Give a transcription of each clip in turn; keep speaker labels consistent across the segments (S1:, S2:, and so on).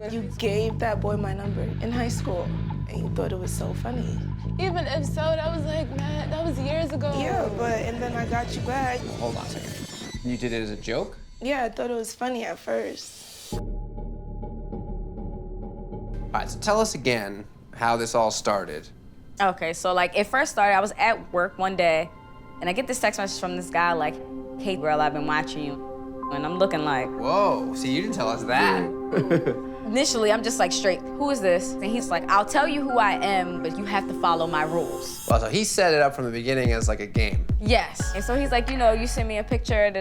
S1: You gave that boy my number in high school, and you thought it was so funny.
S2: Even if so, that was like, man, that was years ago.
S1: Yeah, and then I got you back.
S3: Hold on a second. You did it as a joke?
S1: Yeah, I thought it was funny at first.
S3: All right, so tell us again how this all started.
S4: Okay, so like it first started, I was at work one day, and I get this text message from this guy like, hey girl, I've been watching you. And I'm looking like,
S3: whoa, see, you didn't tell us that.
S4: Initially, I'm just like straight, who is this? And he's like, I'll tell you who I am, but you have to follow my rules.
S3: Well, so he set it up from the beginning as like a game.
S4: Yes. And so he's like, you know, you send me a picture, and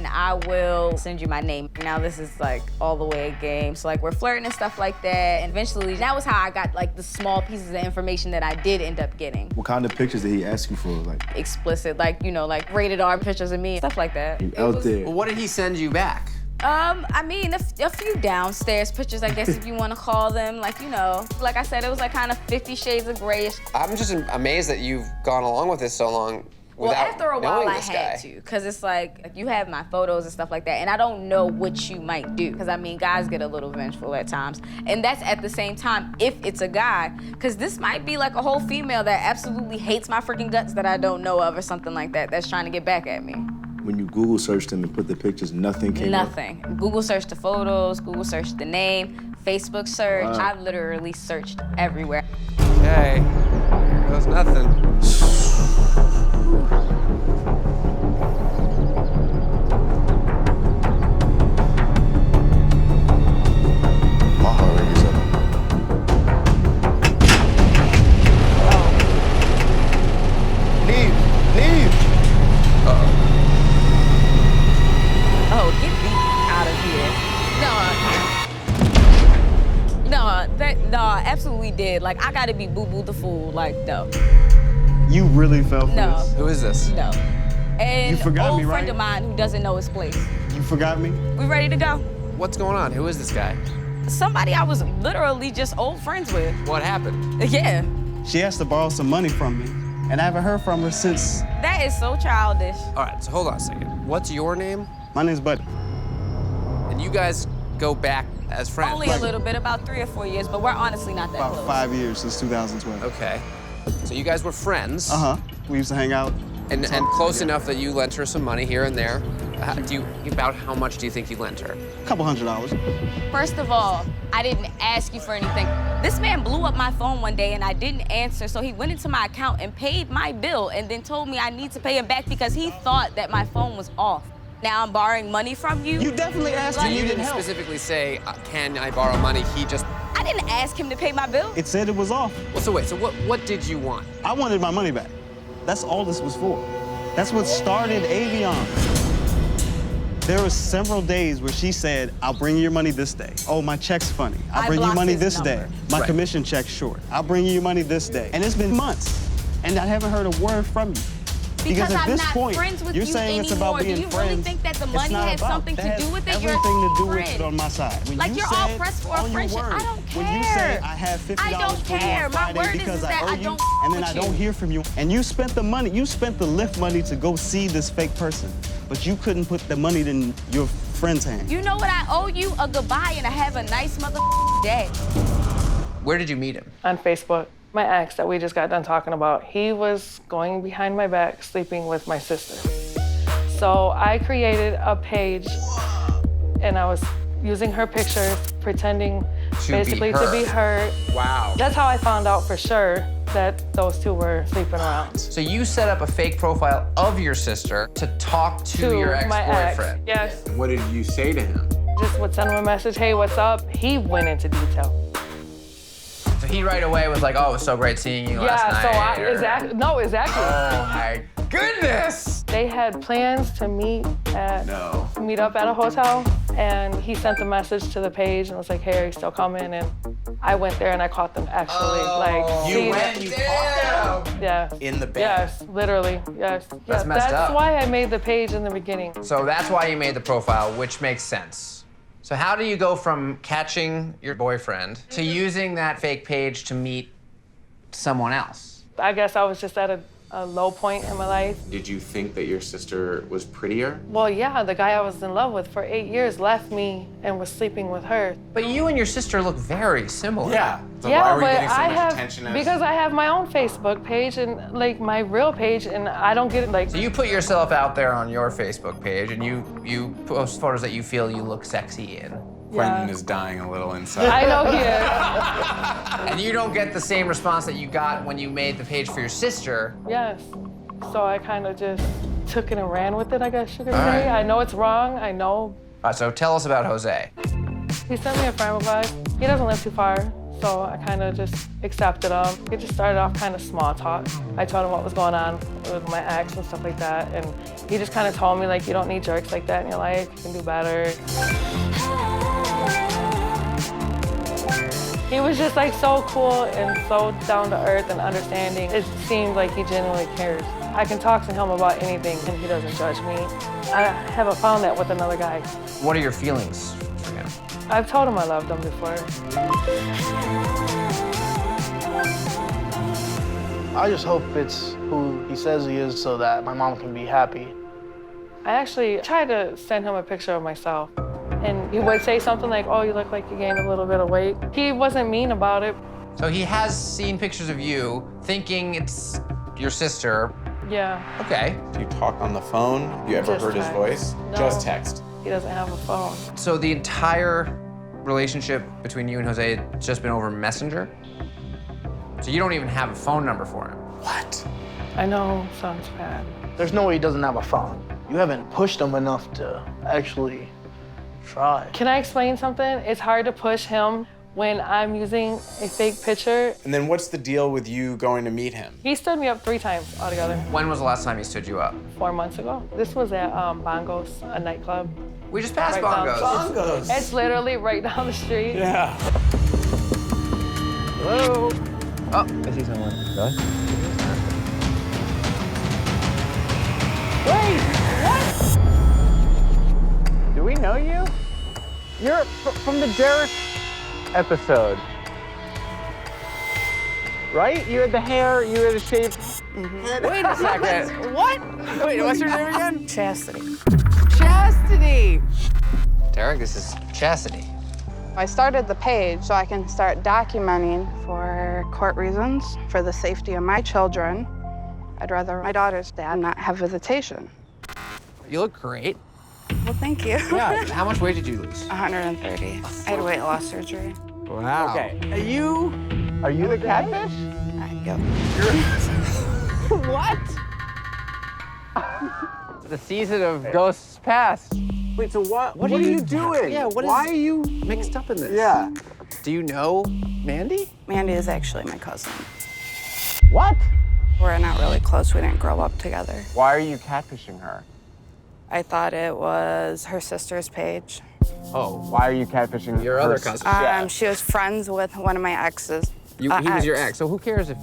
S4: I will send you my name. Now this is like all the way a game. So like we're flirting and stuff like that. And eventually, that was how I got like the small pieces of information that I did end up getting.
S5: What kind of pictures did he ask you for? Like
S4: explicit, like, you know, like rated R pictures of me, stuff like that.
S5: Out there.
S3: Well, what did he send you back?
S4: I mean, a few downstairs pictures, I guess, if you want to call them. Like, you know, like I said, it was like kind of 50 Shades of Grayish.
S3: I'm just amazed that you've gone along with this so long
S4: Well,
S3: without
S4: after a while,
S3: knowing
S4: I
S3: this
S4: had
S3: guy.
S4: to, because it's like you have my photos and stuff like that, and I don't know what you might do, because I mean, guys get a little vengeful at times. And that's at the same time, if it's a guy, because this might be like a whole female that absolutely hates my freaking guts that I don't know of or something like that, that's trying to get back at me.
S5: When you Google searched him and put the pictures, nothing came up?
S4: Nothing. Google searched the photos, Google searched the name, Facebook search.
S5: Wow.
S4: I literally searched everywhere.
S3: Okay, here goes nothing.
S5: My heart rate is up. Leave! Leave!
S4: Oh, get the out of here. No, absolutely did. Like, I gotta be boo-boo the fool. Like, no.
S5: You really fell for
S4: No.
S5: this?
S3: Who is this?
S4: No. And
S5: You forgot
S4: old
S5: me,
S4: friend
S5: right?
S4: of mine who doesn't know his place.
S5: You forgot me?
S4: We ready to go?
S3: What's going on? Who is this guy?
S4: Somebody I was literally just old friends with.
S3: What happened?
S4: Yeah.
S6: She asked to borrow some money from me, and I haven't heard from her since.
S4: That is so childish.
S3: All right, so hold on a second. What's your name?
S6: My name's Buddy.
S3: And you guys go back as friends?
S4: Only a little bit, about 3 or 4 years, but we're honestly not that
S6: About
S4: close.
S6: 5 years since 2012.
S3: Okay. So you guys were friends.
S6: Uh-huh. We used to hang out.
S3: And close enough that you lent her some money here and there. About how much do you think you lent her?
S6: A couple $100.
S4: First of all, I didn't ask you for anything. This man blew up my phone one day and I didn't answer, so he went into my account and paid my bill and then told me I need to pay him back because he thought that my phone was off. Now I'm borrowing money from you.
S6: You definitely asked
S3: So
S6: and
S3: you
S6: you
S3: didn't
S6: didn't help.
S3: specifically say, can I borrow money? He just...
S4: I didn't ask him to pay my bill.
S6: It said it was off.
S3: Well, so wait, so what did you want?
S6: I wanted my money back. That's all this was for. That's what started Avion. There were several days where she said, I'll bring you your money this day. Oh, my check's funny. I'll
S4: I
S6: bring you
S4: blocked
S6: money
S4: his
S6: this
S4: number.
S6: day. My
S3: Right.
S6: commission check's short. I'll bring you your money this day. And it's been months, and I haven't heard a word from you.
S4: Because
S6: at
S4: I'm
S6: this
S4: not
S6: point,
S4: friends with
S6: you're
S4: you
S6: saying it's
S4: anymore.
S6: about being
S4: Do you
S6: friends.
S4: really think that the
S6: It's
S4: money
S6: not
S4: has
S6: about.
S4: something
S6: That
S4: to do with it?
S6: everything
S4: You're
S6: to do with
S4: friend.
S6: it on my side. When
S4: Like,
S6: you
S4: you're all
S6: said
S4: pressed for a
S6: on your
S4: friendship.
S6: word,
S4: I don't
S6: When you
S4: care.
S6: say I have $50
S4: I don't
S6: for you
S4: care.
S6: on
S4: My
S6: Friday
S4: word is
S6: because
S4: that
S6: I owe
S4: I
S6: you,
S4: don't
S6: and then
S4: with
S6: I
S4: you.
S6: don't hear from you, and you spent the money, you spent the Lyft money to go see this fake person, but you couldn't put the money in your friend's hand.
S4: You know what? I owe you a goodbye and I have a nice day.
S3: Where did you meet him?
S2: On Facebook. My ex that we just got done talking about, he was going behind my back, sleeping with my sister. So I created a page and I was using her pictures, pretending basically to be her.
S3: Wow.
S2: That's how I found out for sure that those two were sleeping around.
S3: So you set up a fake profile of your sister to talk to your
S2: my ex.
S3: ex-boyfriend.
S2: Yes.
S7: What did you say to him?
S2: Just would send him a message, hey, what's up? He went into detail.
S3: So he right away was like, oh, it was so great seeing you last night.
S2: Yeah, so
S3: or-
S2: exactly. No, exactly.
S3: Oh my goodness!
S2: They had plans to meet up at a hotel, and he sent a message to the page and was like, hey, are you still coming? And I went there and I caught them actually
S3: You went and you caught them?
S2: Yeah.
S3: In the bed?
S2: Yes, literally, yes.
S3: That's
S2: Yeah,
S3: messed
S2: that's
S3: up.
S2: why I made the page in the beginning.
S3: So that's why you made the profile, which makes sense. So how do you go from catching your boyfriend to using that fake page to meet someone else?
S2: I guess I was just at a low point in my life.
S7: Did you think that your sister was prettier?
S2: Well, yeah, the guy I was in love with for 8 years left me and was sleeping with her.
S3: But you and your sister look very similar.
S7: Yeah. So
S2: Yeah,
S7: why were you
S2: but
S7: getting so
S2: I
S7: much
S2: have,
S7: attention as...
S2: because I have my own Facebook page and like my real page, and I don't get like.
S3: So you put yourself out there on your Facebook page, and you post photos that you feel you look sexy in.
S7: Quentin is dying a little inside.
S2: I know he is.
S3: And you don't get the same response that you got when you made the page for your sister.
S2: Yes. So I kind of just took it and ran with it, I guess you could say.
S3: right.
S2: I know it's wrong. I know.
S3: All right, so tell us about Jose.
S2: He sent me a friend request. He doesn't live too far, so I kind of just accepted him. It just started off kind of small talk. I told him what was going on with my ex and stuff like that, and he just kind of told me, like, you don't need jerks like that in your life. You can do better. He was just like so cool and so down to earth and understanding. It seemed like he genuinely cares. I can talk to him about anything and he doesn't judge me. I haven't found that with another guy.
S3: What are your feelings for him?
S2: I've told him I loved him before.
S8: I just hope it's who he says he is so that my mom can be happy.
S2: I actually tried to send him a picture of myself. And he would say something like, oh, you look like you gained a little bit of weight. He wasn't mean about it.
S3: So he has seen pictures of you, thinking it's your sister.
S2: Yeah.
S3: Okay.
S7: Do you talk on the phone? Have you ever
S2: Just
S7: heard his
S2: text.
S7: voice?
S2: No.
S7: Just text.
S2: He doesn't have a phone.
S3: So the entire relationship between you and Jose has just been over Messenger? So you don't even have a phone number for him?
S7: What?
S2: I know, sounds bad.
S8: There's no way he doesn't have a phone. You haven't pushed him enough to actually try.
S2: Can I explain something? It's hard to push him when I'm using a fake picture.
S7: And then what's the deal with you going to meet him?
S2: He stood me up 3 times altogether,
S3: When was the last time he stood you up?
S2: 4 months ago. This was at Bongos, a nightclub.
S3: We just passed
S2: Right down-
S3: Bongos.
S7: Bongos.
S2: It's literally right down the street.
S7: Yeah.
S3: Hello? Oh, I see someone. Really?
S9: Wait, what? Do we know you? You're from the Derek episode, right? You had the hair, you had a shaved head. Wait a second. What? Wait, what's your name again?
S10: Chastity.
S9: Chastity.
S3: Derek, this is Chastity.
S10: I started the page so I can start documenting for court reasons, for the safety of my children. I'd rather my daughter's dad not have visitation.
S3: You look great.
S10: Well, thank you.
S3: Yeah, how much weight did you lose?
S10: 130. I had weight loss surgery.
S3: Wow.
S9: Okay, are you the catfish?
S10: Yep.
S9: What? The season of ghosts past. Wait, so what are you doing?
S3: Yeah,
S9: Why are you
S3: mixed up in this?
S9: Yeah.
S3: Do you know Mandy?
S10: Mandy is actually my cousin.
S9: What?
S10: We're not really close. We didn't grow up together.
S9: Why are you catfishing her?
S10: I thought it was her sister's page.
S9: Oh, why are you catfishing
S3: Your
S9: her
S3: other
S9: sister?
S3: cousin.
S10: She was friends with one of my exes.
S3: He was your ex, so who cares if...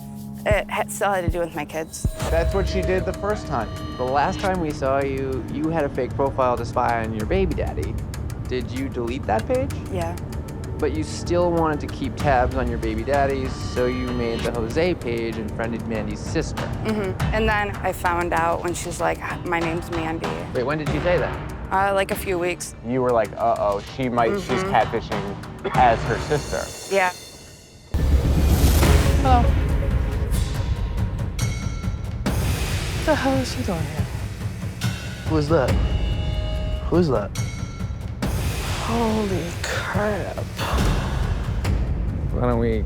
S10: It still had to do with my kids.
S9: That's what she did the first time.
S11: The last time we saw you, you had a fake profile to spy on your baby daddy. Did you delete that page?
S10: Yeah.
S11: But you still wanted to keep tabs on your baby daddies, so you made the Jose page and friended Mandy's sister.
S10: And then I found out when she's like, my name's Mandy.
S11: Wait, when did you say that?
S10: Like a few weeks.
S9: You were like, uh-oh, she's catfishing as her sister.
S10: Yeah.
S2: Hello. What the hell is she doing here?
S8: Who is that? Who is that?
S2: Holy crap.
S11: Why don't we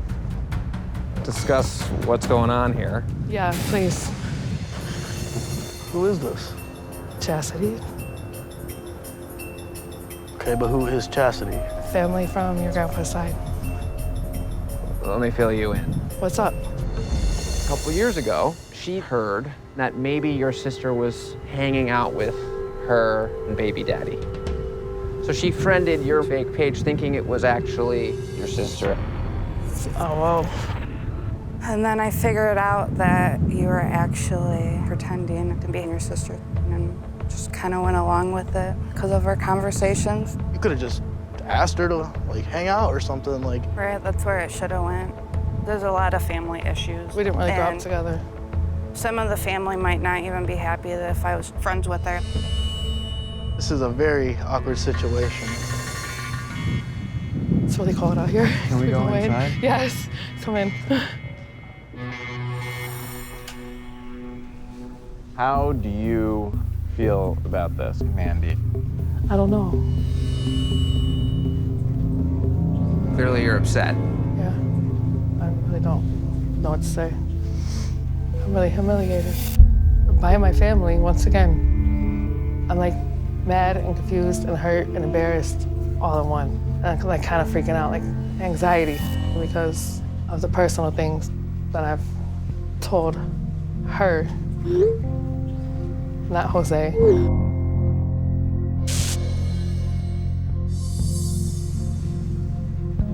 S11: discuss what's going on here?
S2: Yeah, please.
S8: Who is this?
S2: Chastity,
S8: Okay, but who is Chastity?
S2: family from your grandpa's side.
S11: Let me fill you in.
S2: What's up?
S11: A couple years ago, she heard that maybe your sister was hanging out with her baby daddy. So she friended your fake page thinking it was actually your sister.
S2: Oh, whoa.
S10: And then I figured out that you were actually pretending to be your sister and just kind of went along with it because of our conversations.
S8: You could have just asked her to like hang out or something. Like,
S10: Right, that's where it should have went. There's a lot of family issues.
S2: We didn't really grow up
S10: and
S2: together.
S10: Some of the family might not even be happy that if I was friends with her.
S8: This is a very awkward situation.
S2: It's really cold out here.
S6: Can we go
S2: in?
S6: inside?
S2: Yes, come in.
S6: How do you feel about this, Mandy?
S2: I don't know.
S3: Clearly you're upset.
S2: Yeah, I really don't know what to say. I'm really humiliated by my family once again. I'm like mad and confused and hurt and embarrassed all in one. And I'm like kind of freaking out, like anxiety because of the personal things that I've told her, not Jose.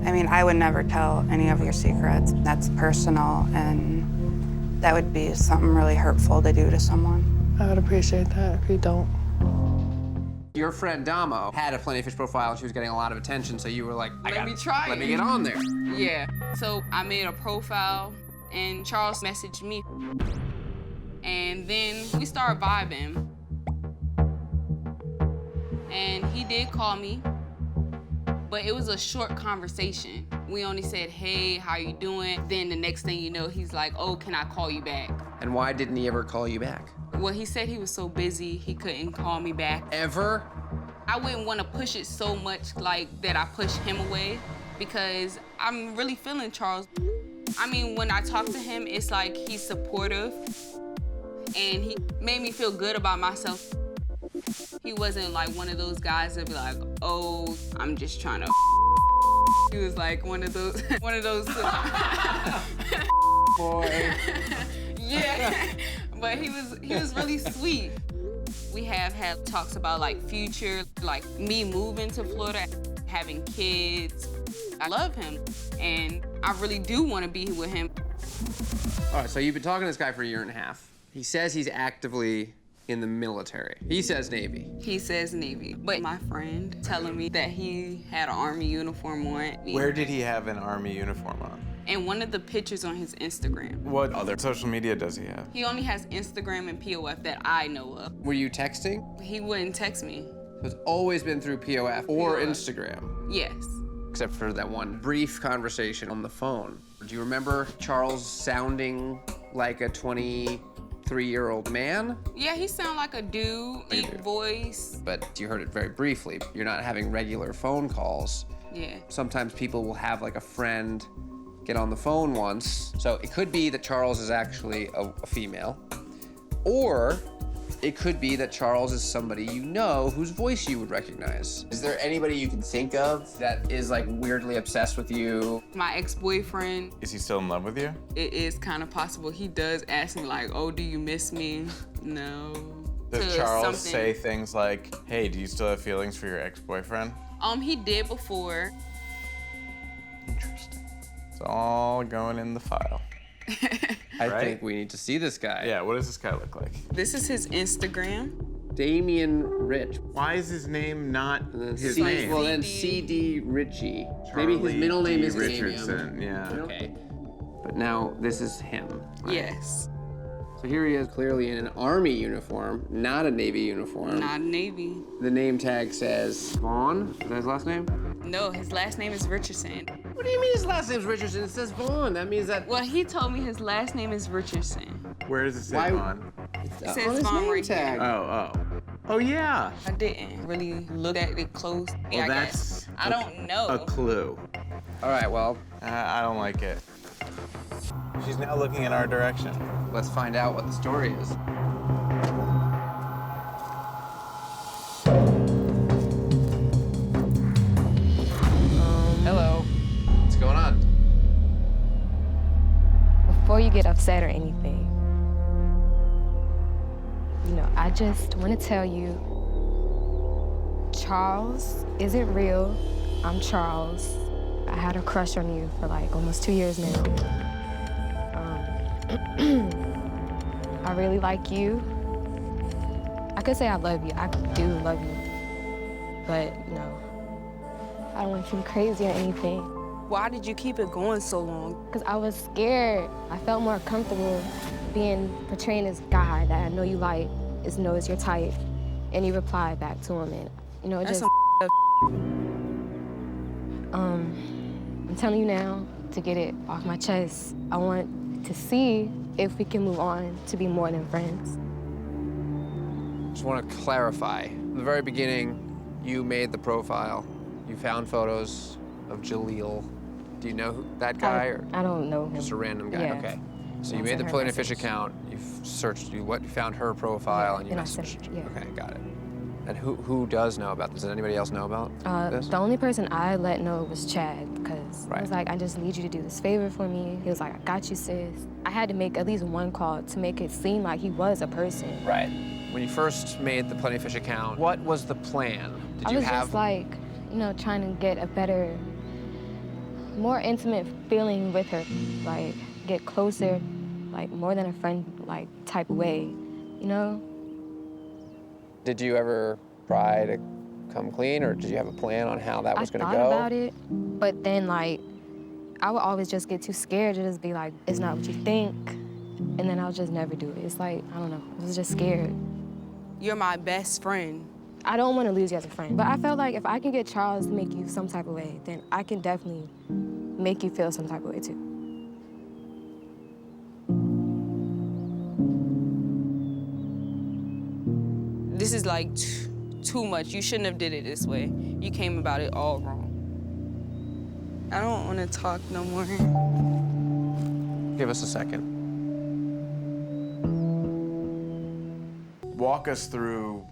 S10: I mean, I would never tell any of your secrets. That's personal, and that would be something really hurtful to do to someone.
S2: I would appreciate that if you don't.
S3: Your friend Damo had a Plenty of Fish profile and she was getting a lot of attention, so you were like,
S12: Let me try
S3: let
S12: it.
S3: me get on there.
S12: Yeah. So I made a profile and Charles messaged me. And then we started vibing. And he did call me, but it was a short conversation. We only said, hey, how you doing? Then the next thing you know, he's like, oh, can I call you back?
S3: And why didn't he ever call you back?
S12: Well, he said he was so busy, he couldn't call me back.
S3: Ever?
S12: I wouldn't want to push it so much like that I push him away because I'm really feeling Charles. I mean, when I talk to him, it's like he's supportive and he made me feel good about myself. He wasn't like one of those guys that be like, oh, I'm just trying to. He was like one of those,
S3: Boy.
S12: Yeah, but he was really sweet. We have had talks about like future, like me moving to Florida, having kids. I love him, and I really do want to be with him.
S3: All right, so you've been talking to this guy for a year and a half. He says he's actively in the military. He says Navy.
S12: He says Navy, but my friend telling me that he had an Army uniform on.
S7: Where did he have an Army uniform on?
S12: And one of the pictures on his Instagram.
S7: What other social media does he have?
S12: He only has Instagram and POF that I know of.
S3: Were you texting?
S12: He wouldn't text me.
S3: So it's always been through POF or Instagram.
S12: Yes.
S3: Except for that one brief conversation on the phone. Do you remember Charles sounding like a 23-year-old man?
S12: Yeah, he sounded like a dude, deep voice.
S3: But you heard it very briefly. You're not having regular phone calls.
S12: Yeah.
S3: Sometimes people will have like a friend get on the phone once. So it could be that Charles is actually a female, or it could be that Charles is somebody you know whose voice you would recognize. Is there anybody you can think of that is like weirdly obsessed with you?
S12: My ex-boyfriend.
S7: Is he still in love with you?
S12: It is kind of possible. He does ask me like, oh, do you miss me? No.
S7: Does Charles say things like, hey, do you still have feelings for your ex-boyfriend?
S12: He did before.
S7: Interesting. It's all going in the file.
S3: I think we need to see this guy.
S7: Yeah, what does this guy look like?
S12: This is his Instagram.
S3: Damian Rich.
S7: Why is his name not his name?
S3: Well, then C.D. Ritchie. Maybe his middle name is
S7: Richardson,
S3: Damian.
S7: yeah.
S3: Okay. But now this is him. Right?
S12: Yes.
S3: So here he is, clearly in an Army uniform, not a Navy uniform.
S12: Not Navy.
S3: The name tag says Vaughn. Is that his last name?
S12: No, his last name is Richardson.
S3: What do you mean his last name's Richardson? It says Vaughn. That means that.
S12: Well, he told me his last name is Richardson.
S7: Where does it say Vaughn?
S12: It says Vaughn right here.
S7: Oh, yeah.
S12: I didn't really look at it close.
S7: Well,
S12: I
S7: that's
S12: guess. I don't know.
S7: a clue.
S3: All right, well.
S7: I don't like it. She's now looking in our direction.
S3: Let's find out what the story is. Hello. What's going on?
S13: Before you get upset or anything, I just want to tell you, Charles isn't real. I'm Charles. I had a crush on you for like almost 2 years now. I really like you. I could say I love you. I do love you. But, I don't want to seem crazy or anything.
S12: Why did you keep it going so long?
S13: Because I was scared. I felt more comfortable being portraying this guy that I know you like, is your type. And you replied back to him, and it
S12: That's
S13: just. I'm telling you now to get it off my chest. I want to see if we can move on to be more than friends.
S11: Just want to clarify. In the very beginning, you made the profile. You found photos of Jaleel. Do you know that guy? Or
S13: I don't know him.
S11: just a random guy?
S13: Yeah.
S11: Okay. So you
S13: I
S11: made
S13: sent
S11: the
S13: her a
S11: Plenty of Fish
S13: message.
S11: account. You searched. You found her profile,
S13: Yeah,
S11: and you
S13: and I
S11: messaged.
S13: sent it, yeah.
S11: Okay, got it. And who does know about this? Does anybody else know about this?
S13: The only person I let know was Chad, because I was like, I just need you to do this favor for me. He was like, I got you, sis. I had to make at least one call to make it seem like he was a person.
S11: Right. When you first made the Plenty of Fish account, what was the plan? Did
S13: I
S11: you
S13: was
S11: have?
S13: just like, trying to get a better, more intimate feeling with her, like get closer, like more than a friend, like type way,
S11: Did you ever try to come clean, or did you have a plan on how that was going to go?
S13: I thought about it, but then I would always just get too scared to just be like, it's not what you think, and then I'll just never do it. It's like, I don't know, I was just scared.
S12: You're my best friend.
S13: I don't want to lose you as a friend, but I felt like if I can get Charles to make you some type of way, then I can definitely make you feel some type of way too.
S12: This is like too much. You shouldn't have did it this way. You came about it all wrong. I don't want to talk no more.
S11: Give us a second.
S7: Walk us through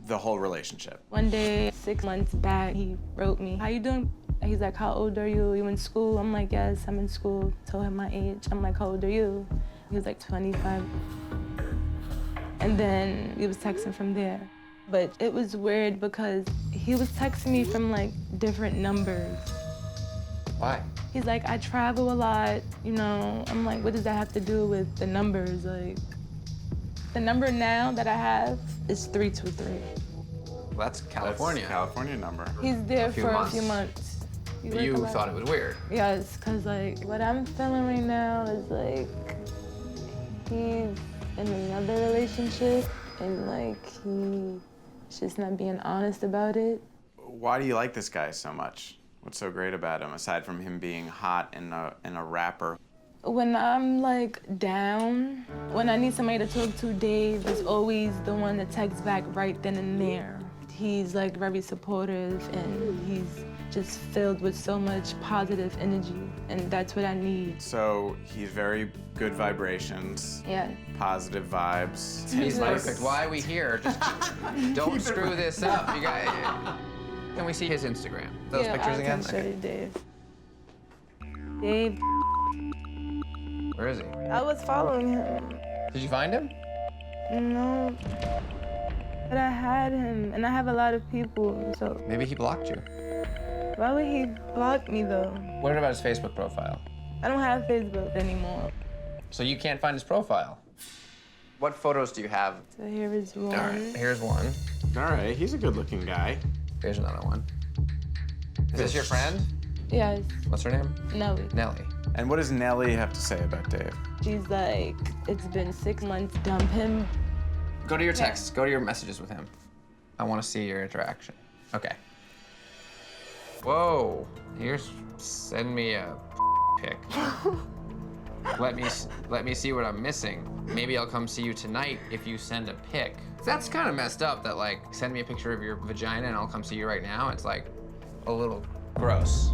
S7: the whole relationship.
S1: One day, 6 months back, he wrote me, "How you doing?" And he's like, "How old are you? You in school?" I'm like, "Yes, I'm in school." Told him my age. I'm like, "How old are you?" He was like, 25. And then we was texting from there. But it was weird because he was texting me from like different numbers.
S11: Why?
S1: He's like, "I travel a lot, I'm like, what does that have to do with the numbers? Like, the number now that I have is 323.
S11: Well, that's California.
S7: That's a California number.
S1: He's there
S11: few
S1: for
S11: months.
S1: a few months. He work a
S11: You
S1: lot.
S11: thought it was weird.
S1: Yes, because like what I'm feeling right now is like he's in another relationship and like he's just not being honest about it.
S7: Why do you like this guy so much? What's so great about him, aside from him being hot and a rapper?
S1: When I'm like down, when I need somebody to talk to, Dave is always the one that texts back right then and there. He's like very supportive and he's just filled with so much positive energy, and that's what I need.
S7: So he's very good vibrations.
S1: Yeah.
S7: Positive vibes.
S11: He's perfect. Why are we here? Just don't screw this up. You guys. Can we see his Instagram? Those pictures again?
S1: I can show you Dave. Dave.
S11: Where is he?
S1: I was following him.
S11: Did you find him?
S1: No. But I had him, and I have a lot of people, so.
S11: Maybe he blocked you.
S1: Why would he block me though?
S11: What about his Facebook profile?
S1: I don't have Facebook anymore.
S11: So you can't find his profile. What photos do you have?
S1: So here is one.
S11: All right, here's one.
S7: All right, he's a good-looking guy.
S11: Here's another one. Is this your friend?
S1: Yes.
S11: What's her name?
S1: Nelly.
S11: Nelly.
S7: And what does Nelly have to say about Dave?
S1: She's like, it's been 6 months, dump him.
S11: Go to your texts. Go to your messages with him. I want to see your interaction. Okay. Whoa. Send me a pic. Let me see what I'm missing. Maybe I'll come see you tonight if you send a pic. That's kind of messed up that like, send me a picture of your vagina and I'll come see you right now. It's like a little gross.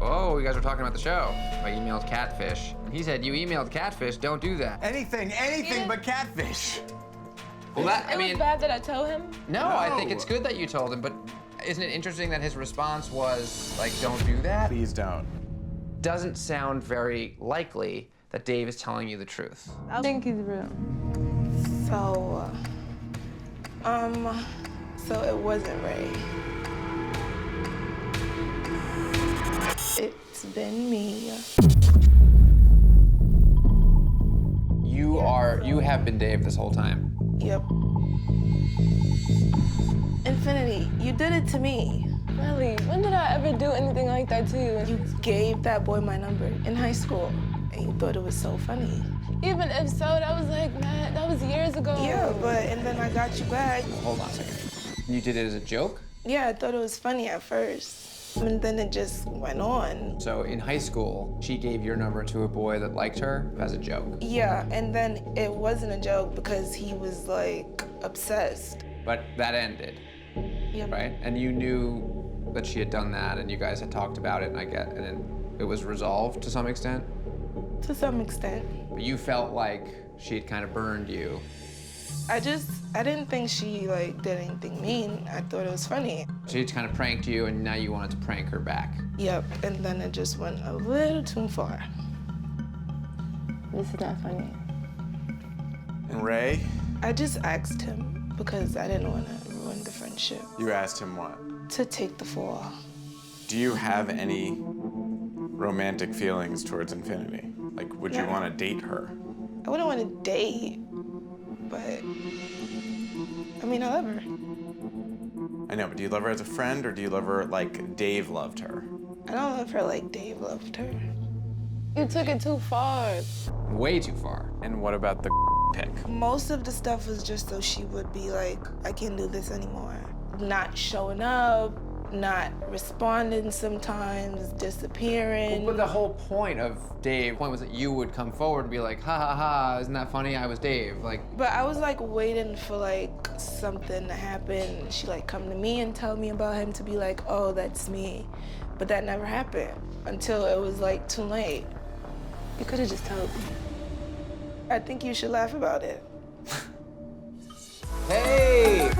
S11: Oh, you guys were talking about the show. I emailed Catfish. And he said, you emailed Catfish, don't do that.
S7: Anything but Catfish.
S11: Well,
S1: It was bad that I told him?
S11: No, I think it's good that you told him, but isn't it interesting that his response was like, don't do that?
S7: Please don't.
S11: Doesn't sound very likely that Dave is telling you the truth.
S1: I think he's real. So it wasn't Ray. It's been me.
S11: You have been Dave this whole time.
S1: Yep. Infinity, you did it to me. Melly, when did I ever do anything like that to you?
S14: You gave that boy my number in high school, and you thought it was so funny.
S1: Even if so, that was like, man, that was years ago.
S14: Yeah, and then I got you back.
S3: Hold on a second. You did it as a joke?
S14: Yeah, I thought it was funny at first, and then it just went on.
S3: So in high school, she gave your number to a boy that liked her as a joke?
S14: Yeah, and then it wasn't a joke because he was like obsessed.
S3: But that ended,
S14: Yep.
S3: right? And you knew that she had done that and you guys had talked about it and then it was resolved to some extent?
S14: To some extent.
S3: But you felt like she had kind of burned you.
S14: I didn't think she like did anything mean. I thought it was funny.
S3: She had kind of pranked you and now you wanted to prank her back.
S14: Yep, and then it just went a little too far.
S1: This is not funny.
S7: And Ray?
S14: I just asked him because I didn't want to ruin the friendship.
S7: You asked him what?
S14: To take the fall.
S7: Do you have any romantic feelings towards Infinity? Like, would you want to date her?
S14: I wouldn't want to date, but I mean, I love her.
S7: I know, but do you love her as a friend or do you love her like Dave loved her?
S14: I don't love her like Dave loved her.
S1: You took it too far.
S3: Way too far.
S7: And what about the pic?
S14: Most of the stuff was just so she would be like, I can't do this anymore. Not showing up, not responding sometimes, disappearing.
S3: But the whole point of Dave, the point was that you would come forward and be like, ha ha ha, isn't that funny? I was Dave. Like.
S14: But I was like waiting for like something to happen. She like come to me and tell me about him to be like, oh, that's me. But that never happened until it was like too late.
S1: You could have just told me.
S14: I think you should laugh about it.
S3: Hey!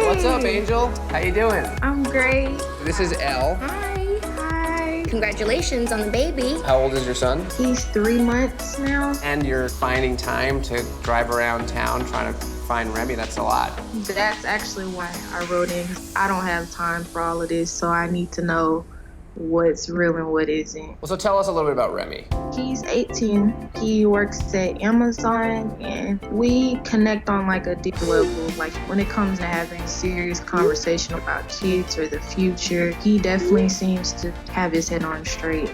S3: What's up, Angel? How you doing?
S15: I'm great.
S3: This is Elle.
S15: Hi. Hi. Congratulations on the baby.
S3: How old is your son?
S15: He's 3 months now.
S3: And you're finding time to drive around town trying to find Remy. That's a lot.
S15: That's actually why I wrote in. I don't have time for all of this, so I need to know what's real and what isn't.
S3: Well, so tell us a little bit about Remy.
S15: He's 18. He works at Amazon, and we connect on like a deep level. Like when it comes to having serious conversation about kids or the future, he definitely seems to have his head on straight.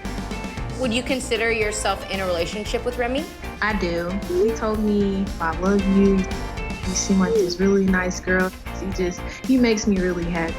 S16: Would you consider yourself in a relationship with Remy?
S15: I do. He told me, I love you. You seem like this really nice girl. He makes me really happy.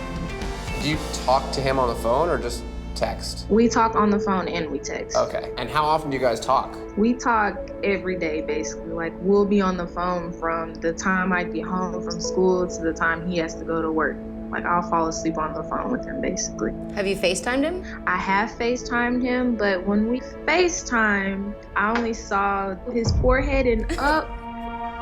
S3: Do you talk to him on the phone or just text?
S15: We talk on the phone and we text.
S3: Okay. And how often do you guys talk?
S15: We talk every day, basically. Like, we'll be on the phone from the time I get home from school to the time he has to go to work. Like, I'll fall asleep on the phone with him, basically.
S16: Have you FaceTimed him?
S15: I have FaceTimed him, but when we FaceTimed, I only saw his forehead and up.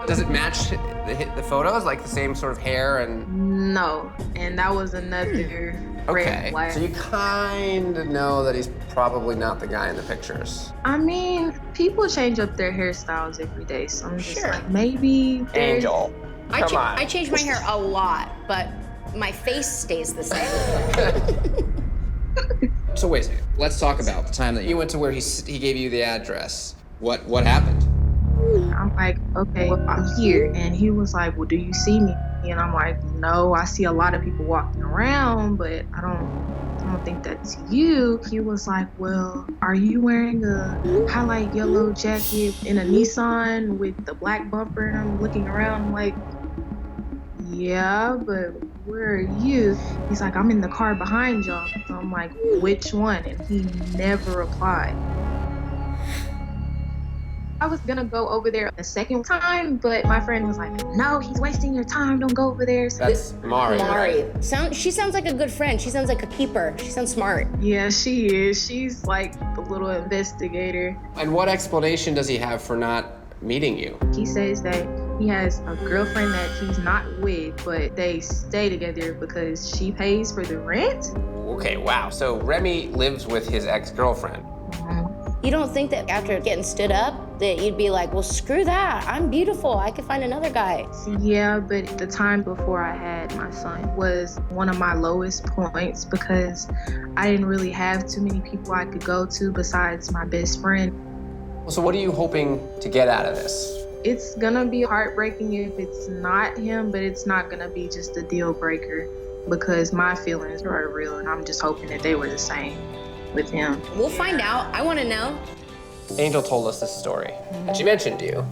S3: Does it match the photos? Like the same sort of hair and...
S15: No, and that was another red flag.
S3: So you kind of know that he's probably not the guy in the pictures.
S15: I mean, people change up their hairstyles every day, so I'm just like, maybe...
S3: Angel, come on.
S16: I change my hair a lot, but my face stays the same.
S3: So wait a second. Let's talk about the time that you went to where he gave you the address. What happened?
S15: I'm like, okay, well, I'm here. And he was like, well, do you see me? And I'm like, no, I see a lot of people walking around, but I don't think that's you. He was like, well, are you wearing a highlight yellow jacket in a Nissan with the black bumper? And I'm looking around, I'm like, yeah, but where are you? He's like, I'm in the car behind y'all. So I'm like, which one? And he never replied. I was gonna go over there a second time, but my friend was like, no, he's wasting your time, don't go over there. So
S3: that's Mari.
S16: Mari. She sounds like a good friend. She sounds like a keeper. She sounds smart.
S15: Yeah, she is. She's like the little investigator.
S3: And what explanation does he have for not meeting you?
S15: He says that he has a girlfriend that he's not with, but they stay together because she pays for the rent.
S3: Okay, wow. So Remy lives with his ex-girlfriend.
S16: You don't think that after getting stood up that you'd be like, well, screw that. I'm beautiful. I could find another guy.
S15: Yeah, but the time before I had my son was one of my lowest points because I didn't really have too many people I could go to besides my best friend.
S3: So what are you hoping to get out of this?
S15: It's gonna be heartbreaking if it's not him, but it's not gonna be just a deal breaker. because my feelings are real, and I'm just hoping that they were the same with him.
S16: We'll find out. I want to know.
S11: Angel told us this story, and she mentioned you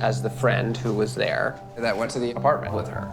S11: as the friend who was there that went to the apartment with her.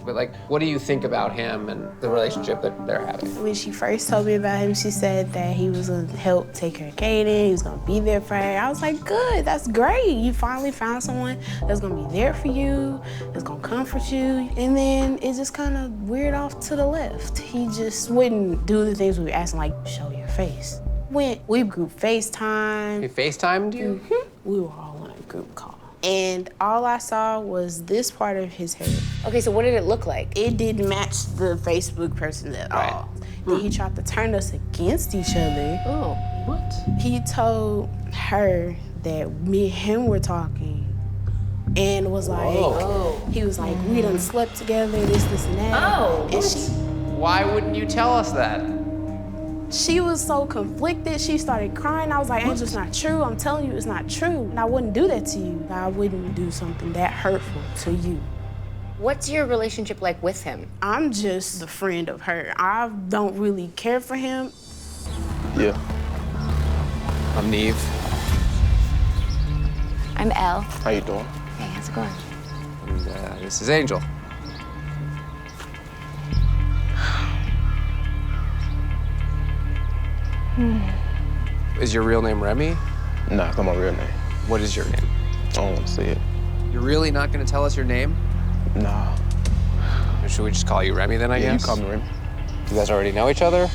S11: But like, what do you think about him and the relationship that they're having?
S17: When she first told me about him, she said that he was gonna help take care of Kaden, he was gonna be there for her. I was like, good, that's great. You finally found someone that's gonna be there for you, that's gonna comfort you. And then it just kind of veered off to the left. He just wouldn't do the things we were asking, like, show your face. We group FaceTime.
S11: He FaceTimed you?
S17: We were all on a group call. And all I saw was this part of his hair.
S16: Okay, so what did it look like?
S17: It didn't match the Facebook person at all. Then he tried to turn us against each other.
S16: Oh, what?
S17: He told her that me and him were talking and was like, he was like, we done slept together, this, and that.
S16: Oh,
S17: and
S11: Why wouldn't you tell us that?
S17: she was so conflicted, she started crying. I was like, Angel, it's not true. I'm telling you, it's not true. And I wouldn't do that to you. I wouldn't do something that hurtful to you.
S16: What's your relationship like with him?
S17: I'm just the friend of her. I don't really care for him.
S9: Yeah.
S11: I'm Neve.
S16: I'm Elle.
S9: How you doing?
S16: Hey, how's it going?
S11: And this is Angel. Is your real name Remy?
S9: Nah, it's not my real name.
S11: What is your name?
S9: I don't want to say it.
S3: You're really not gonna tell us your name?
S9: Nah.
S11: Or should we just call you Remy then, I guess?
S9: You call me Remy.
S11: You guys already know each other?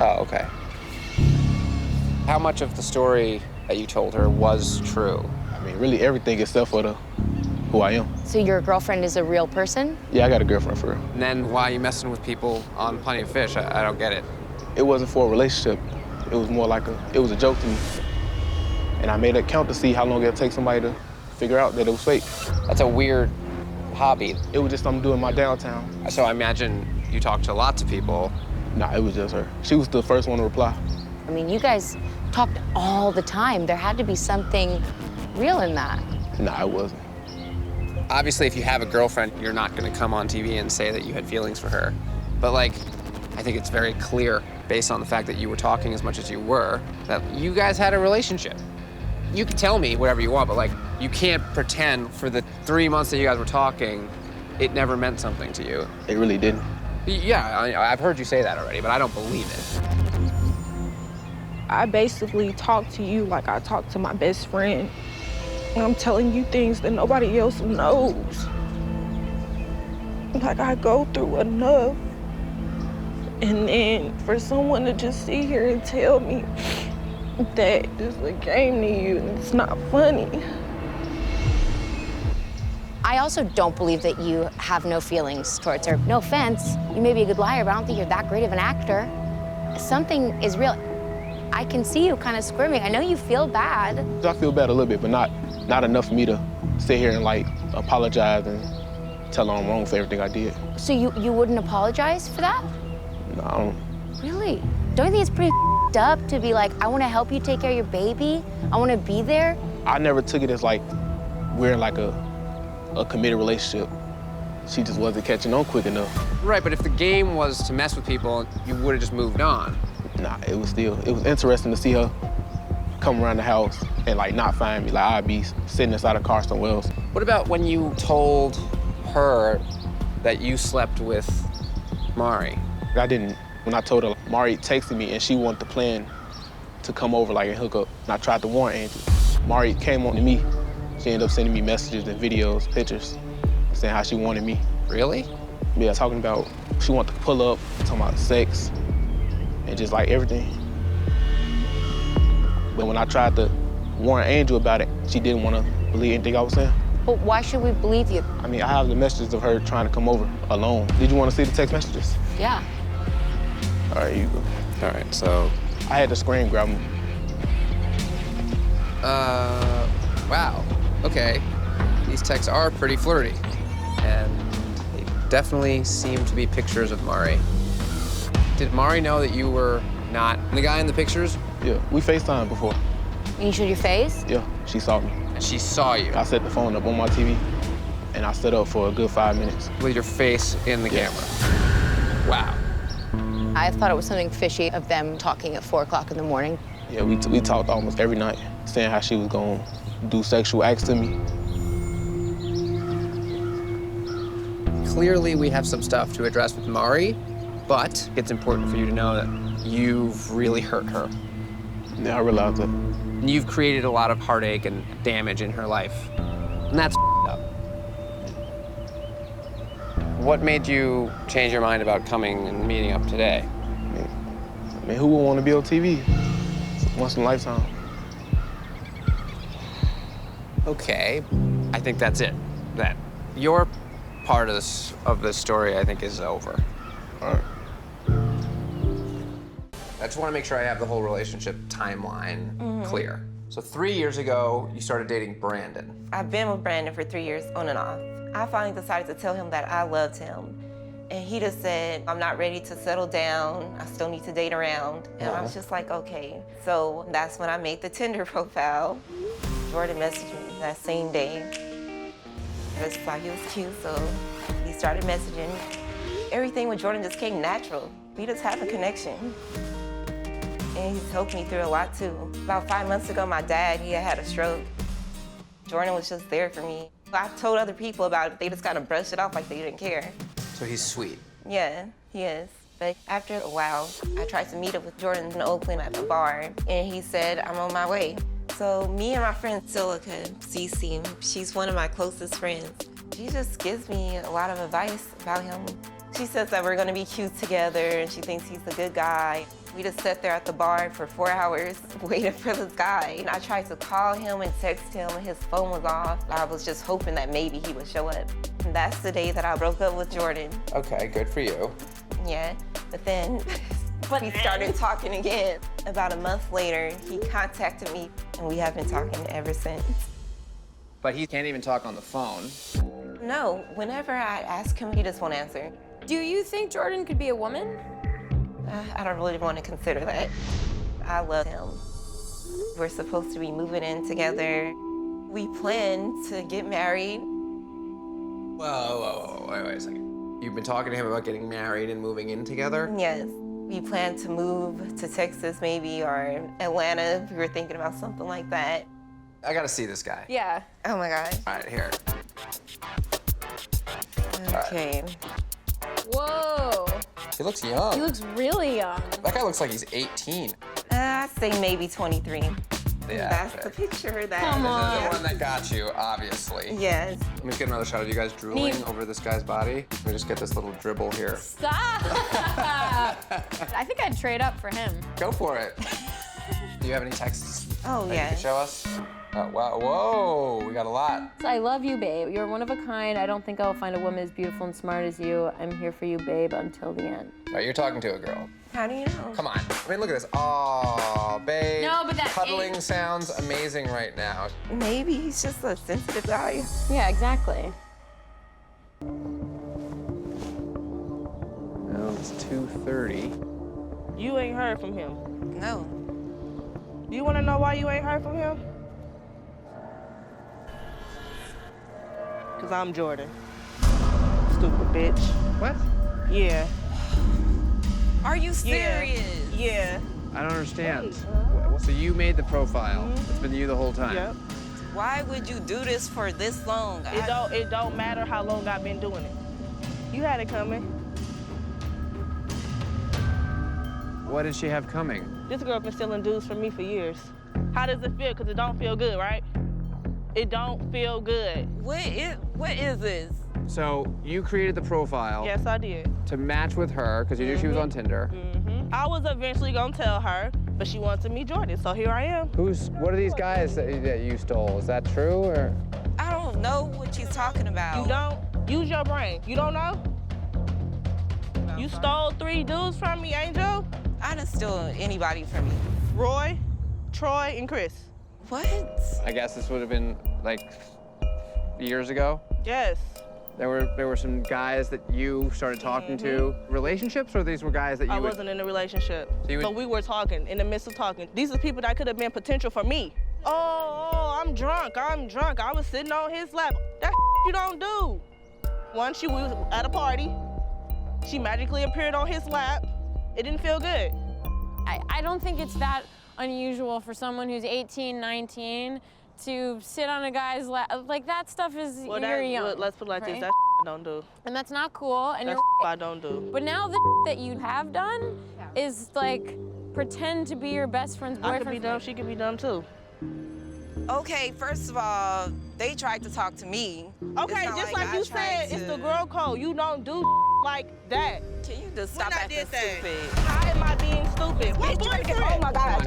S11: Oh, okay. How much of the story that you told her was true?
S9: I mean, really everything except for who I am.
S16: So your girlfriend is a real person?
S9: Yeah, I got a girlfriend for real.
S11: And then why are you messing with people on Plenty of Fish? I don't get it.
S9: It wasn't for a relationship. It was more like it was a joke to me. And I made a count to see how long it'll take somebody to figure out that it was fake.
S11: That's a weird hobby.
S9: It was just something to do in my downtown.
S11: So I imagine you talked to lots of people.
S9: Nah, it was just her. She was the first one to reply.
S16: I mean, you guys talked all the time. There had to be something real in that.
S9: Nah, it wasn't.
S11: Obviously, if you have a girlfriend, you're not gonna come on TV and say that you had feelings for her. But like, I think it's very clear, based on the fact that you were talking as much as you were, that you guys had a relationship. You can tell me whatever you want, but like, you can't pretend for the 3 months that you guys were talking, it never meant something to you.
S9: It really didn't.
S11: Yeah, I've heard you say that already, but I don't believe it.
S18: I basically talk to you like I talk to my best friend. And I'm telling you things that nobody else knows. Like, I go through enough. And then for someone to just sit here and tell me that this is a game to you and it's not funny.
S16: I also don't believe that you have no feelings towards her. No offense, you may be a good liar, but I don't think you're that great of an actor. Something is real. I can see you kind of squirming. I know you feel bad.
S9: I feel bad a little bit, but not enough for me to sit here and like apologize and tell her I'm wrong for everything I did.
S16: So you wouldn't apologize for that?
S9: No, I don't.
S16: Really? Don't you think it's pretty up to be like, I want to help you take care of your baby? I want to be there?
S9: I never took it as like we're in like a committed relationship. She just wasn't catching on quick enough.
S11: Right, but if the game was to mess with people, you would have just moved on.
S9: Nah, it was interesting to see her come around the house and like not find me. Like I'd be sitting inside a car somewhere else.
S11: What about when you told her that you slept with Mari?
S9: I didn't. When I told her, Mari texted me and she wanted the plan to come over like and hook up. And I tried to warn Angel. Mari came on to me. She ended up sending me messages and videos, pictures, saying how she wanted me.
S11: Really?
S9: Yeah, talking about she wanted to pull up, talking about sex, and just like everything. But when I tried to warn Angel about it, she didn't want to believe anything I was saying.
S16: But why should we believe you?
S9: I mean, I have the messages of her trying to come over alone. Did you want to see the text messages?
S16: Yeah.
S9: All right, you go.
S11: All right, so.
S9: I had to screen grab them.
S3: Wow. Okay. These texts are pretty flirty. And they definitely seem to be pictures of Mari. Did Mari know that you were not the guy in the pictures?
S9: Yeah, we FaceTimed before.
S16: And you showed your face?
S9: Yeah, she saw me.
S3: And she saw you?
S9: I set the phone up on my TV. and I stood up for a good 5 minutes.
S3: With your face in the camera. Wow.
S16: I thought it was something fishy of them talking at 4 o'clock in the morning.
S9: Yeah, we talked almost every night, saying how she was gonna do sexual acts to me.
S3: Clearly, we have some stuff to address with Mari, but it's important for you to know that you've really hurt her.
S9: Yeah, I realized that.
S3: And you've created a lot of heartache and damage in her life, and that's up. What made you change your mind about coming and meeting up today?
S9: I mean, who would want to be on TV? Once in a lifetime.
S3: Okay, I think that's it. That your part of this story, I think, is over.
S9: All right.
S3: I just want to make sure I have the whole relationship timeline clear. So 3 years ago, you started dating Brandon.
S19: I've been with Brandon for 3 years, on and off. I finally decided to tell him that I loved him. And he just said, I'm not ready to settle down. I still need to date around. And I was just like, okay. So that's when I made the Tinder profile. Jordan messaged me that same day. I just thought he was cute, so we started messaging. Everything with Jordan just came natural. We just have a connection. And he's helped me through a lot too. About 5 months ago, my dad, he had a stroke. Jordan was just there for me. I told other people about it, they just kind of brushed it off like they didn't care.
S3: So he's sweet.
S19: Yeah, he is. But after a while, I tried to meet up with Jordan in Oakland at the bar, and he said, I'm on my way. So me and my friend Silica, Cece, she's one of my closest friends. She just gives me a lot of advice about him. She says that we're gonna be cute together, and she thinks he's a good guy. We just sat there at the bar for 4 hours waiting for this guy. And I tried to call him and text him, and his phone was off. I was just hoping that maybe he would show up. And that's the day that I broke up with Jordan.
S3: Okay, good for you.
S19: Yeah, but then we started talking again. About a month later, he contacted me, and we have been talking ever since.
S3: But he can't even talk on the phone.
S19: No, whenever I ask him, he just won't answer.
S16: Do you think Jordan could be a woman?
S19: I don't really want to consider that. I love him. We're supposed to be moving in together. We plan to get married.
S3: Whoa, wait a second. You've been talking to him about getting married and moving in together?
S19: Yes. We plan to move to Texas maybe, or Atlanta. We were thinking about something like that.
S3: I gotta see this guy.
S19: Yeah. Oh my God.
S3: All right, here.
S19: Okay.
S16: Whoa.
S3: He looks young.
S16: He looks really young.
S3: That guy looks like he's 18.
S19: I'd say maybe 23.
S3: Yeah,
S19: That's the picture that.
S16: Come on.
S3: This is the one that got you, obviously.
S19: Yes.
S3: Let me just get another shot of you guys drooling over this guy's body. Let me just get this little dribble here.
S16: Stop! I think I'd trade up for him.
S3: Go for it. Do you have any texts
S19: Oh,
S3: that
S19: yeah.
S3: you can show us? Oh, wow, whoa, we got a lot.
S13: I love you, babe. You're one of a kind. I don't think I'll find a woman as beautiful and smart as you. I'm here for you, babe, until the end.
S3: All right, you're talking to a girl.
S19: How do you know?
S3: Come on. I mean, look at this. Oh, babe.
S16: No, but that
S3: Cuddling
S16: ain't-
S3: sounds amazing right now.
S19: Maybe he's just a sensitive guy.
S13: Yeah, exactly.
S3: Well, it's 2:30.
S18: You ain't heard from him.
S19: No.
S18: You wanna know why you ain't heard from him? Cause I'm Jordan. Stupid bitch.
S3: What?
S18: Yeah.
S12: Are you serious?
S18: Yeah.
S3: I don't understand. So you made the profile. It's been you the whole time.
S18: Yep.
S12: Why would you do this for this long?
S18: It don't matter how long I've been doing it. You had it coming.
S3: What did she have coming?
S18: This girl been stealing dudes from me for years. How does it feel? Cause it don't feel good, right? It don't feel good.
S12: What is this?
S3: So you created the profile
S18: Yes, I did.
S3: to match with her because you knew she was on Tinder.
S18: I was eventually gonna tell her, but she wanted to meet Jordan, so here I am.
S3: What are these guys that you stole? Is that true or?
S12: I don't know what you're talking about.
S18: You don't? Use your brain. You don't know? You stole 3 dudes from me, Angel?
S12: I didn't steal anybody from you.
S18: Roy, Troy, and Chris.
S12: What?
S3: I guess this would have been like years ago.
S18: Yes.
S3: There were some guys that you started talking to. Relationships, or these were guys that you
S18: I
S3: would...
S18: wasn't in a relationship.
S3: So you would-
S18: But we were talking, in the midst of talking. These are people that could have been potential for me. Oh, I'm drunk. I was sitting on his lap. That
S17: you don't do. Once you was at a party, she magically appeared on his lap. It didn't feel good.
S20: I don't think it's that unusual for someone who's 18, 19 to sit on a guy's lap. Like, that stuff is, you're young.
S17: Well, let's put it like
S20: right?
S17: this, that I don't do.
S20: And that's not cool, and
S17: That's
S20: you're
S17: I don't do.
S20: But now the that you have done is, like, pretend to be your best friend's boyfriend.
S17: I could be dumb, she could be dumb too.
S19: Okay, first of all, they tried to talk to me.
S17: Okay, just like you said, it's the girl code. You don't do like that.
S19: Can you just stop acting stupid?
S17: How am I being stupid? What boyfriend?
S19: Oh my God.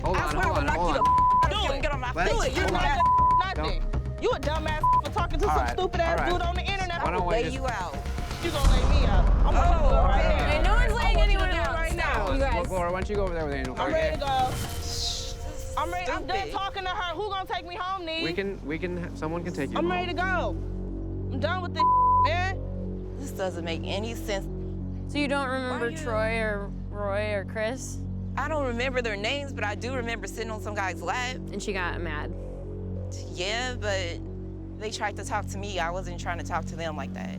S3: Hold on, hold on, hold on.
S17: Do it.
S19: Get on my
S3: Let's-
S17: Do it. You're
S3: hold
S17: not
S3: on.
S17: nothing. You a dumbass for talking to
S3: All
S17: some
S3: right,
S17: stupid ass
S3: all right.
S17: dude on the internet.
S3: Why don't we
S19: Lay
S3: just-
S19: you out.
S17: You gonna lay me out? I'm gonna do it right now.
S20: Hey, no one's laying anyone
S17: do it
S20: out.
S17: right now.
S20: You guys.
S3: Look, Laura, why don't you go over there with Angel?
S17: I'm ready to go. I'm ready. I'm done
S19: Stupid.
S17: talking to her. Who gonna take me home, Nee?
S9: Someone can take you.
S17: I'm ready to go. I'm done with this, man.
S19: This doesn't make any sense.
S20: So you don't remember Troy or Roy or Chris?
S19: I don't remember their names, but I do remember sitting on some guy's lap.
S20: And she got mad.
S19: Yeah, but they tried to talk to me. I wasn't trying to talk to them like that.